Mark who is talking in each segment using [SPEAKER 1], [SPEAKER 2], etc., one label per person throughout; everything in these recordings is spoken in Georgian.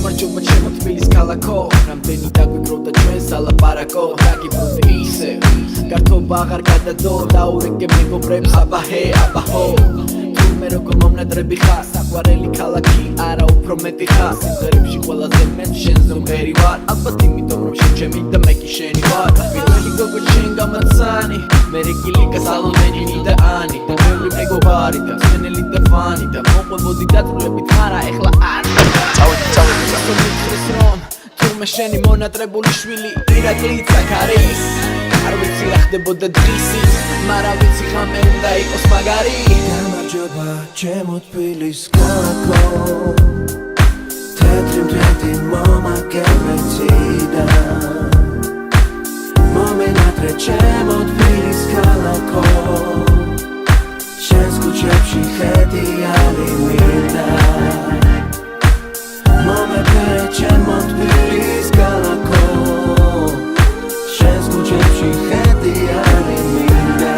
[SPEAKER 1] გამარჯობა ჩემო თბილის ქალაქო რამდენი დაგვიკროვდა ჩვენს ალაპარაკო დაგიბრუნდი ისე გართობა აღარ გადადო დაურეკე მეგობრებს აბაჰე აბაჰო მე როგორ მომნადრები ხარ საყვარელი ქალაქი არა უფრო მეტი ხარ სიმღერებში ყველაზე მეტ შენზე მღერი ვარ ალბათ იმიტომ რომ შენ ჩემი და მე კი შენი ვარ პირველი გოგო შენ გამაცანი მე რეკილი გასალომენი და ანი და ბევრი მეგობარი და ხენელი და ფანი და მოყვებოდი დაწვრილებით ხარა ეხლა არ თუმე შენი მონატრებული შვილი ირაკლიც აქ არის არ ვიცი რა ხდებოდა დღისით მარა ვიცი ხამე უნდა იყოს მაგარი
[SPEAKER 2] გამარჯობა ჩემო თბილის ქალაქო თეთრი მტვერი მომაგებეციდა მომენატრე ჩემო თბილის ქალაქო შენს ქუჩებში ხედი ალი მინდა მომეფერე ჩემო თბილის ქალაქო შენს ქუჩებში ხედი ალი მინდა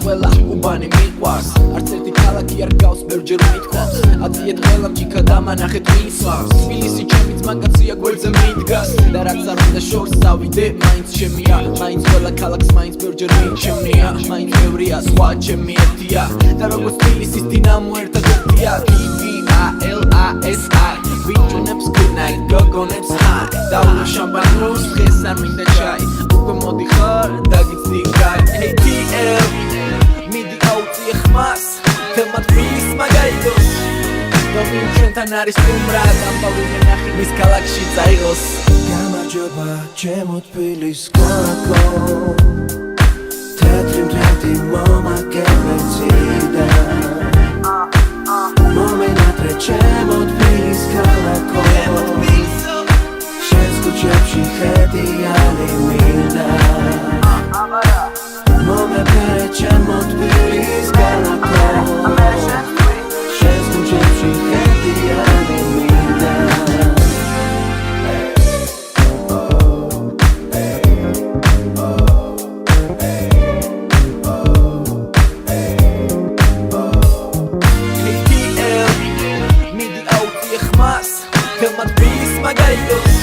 [SPEAKER 2] ყველა უბანი მიყვარს არც ერთი ქალაქი არ გავს ბევრჯერ მithქვავს აწიეთ ყველა მჭიქა დამანახეთ მისვავს თბილისი ჩემი ძმაკაცია გვერდზე მიდგას და რაც არ უნდა შორს წავიდე მაინც ჩემია მაინც ყველა ქალაქს მაინც ბევრჯერ მიჩემნია მაინც ბევრია სხვა ჩემი ერთია და როგორც თბილისის დინამო ერთად ერთია KVALASI ვიჯუნებს გუნაი გოგონებს ჰაი დაულა შამპანურს დღეს არ მინდა ჩაი უკვე მოდი ხარ დაგიცდი კაი ATL მიდი აუწიე ხმას თემა თბილის მაგალითოს რომელი ჩვენთან არის სტუმრად ამბავი ნახი მის ქალაქში წაიღოს გამარჯობა ჩემო თბილის ქალაქო თეთრი მტვერი მომაგებეციდა მომენატრე ჩემო თბილის ქალაქო შენს ქუჩებში ხედი ალი მინდა მომეფერე ჩემო თბილის ქალაქო შენს ქუჩებში ხედი ალი მინდა თემა თბილის მაგალითოს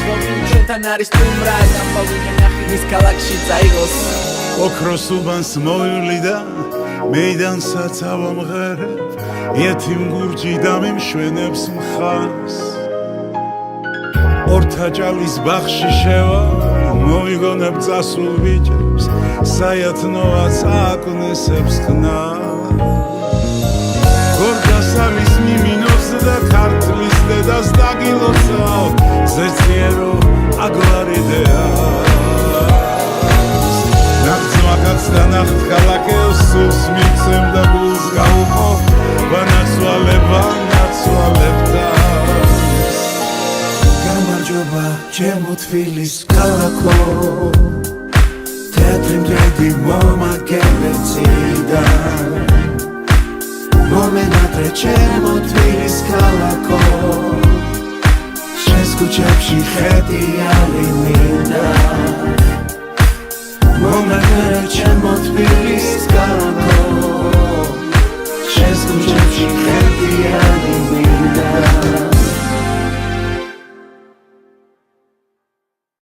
[SPEAKER 2] რომელი ჩვენთან არის სტუმრად ამბავი ნახი მის ქალაქში წაიღოს
[SPEAKER 3] ოქროს უბანს მოვივლი და მეიდანსაც ავამღერებ იეთიმ გურჯი დამიმშვენებს მხარს ორთაჭალის ბაღში შევა მოვიგონებ წასულ ბიჭებს საიათნოაც აკნესებს ხნარ გორგასალის მიმინოს და ქართლის დედას დაგილოცავ ზეციერო აგვარიდეა ნახცვაკაც და ნახთქალაკევს სულს მიცემ და გულს გაუყო ვანაცვალებ თავს გამარჯობა ჩემო თბილის ქალაქო თეთრი მტვერი მომაგებეციდა მომენატრე ჩემო თბილის ქალაქო შენს ქუჩებში ხედი ალი მინდა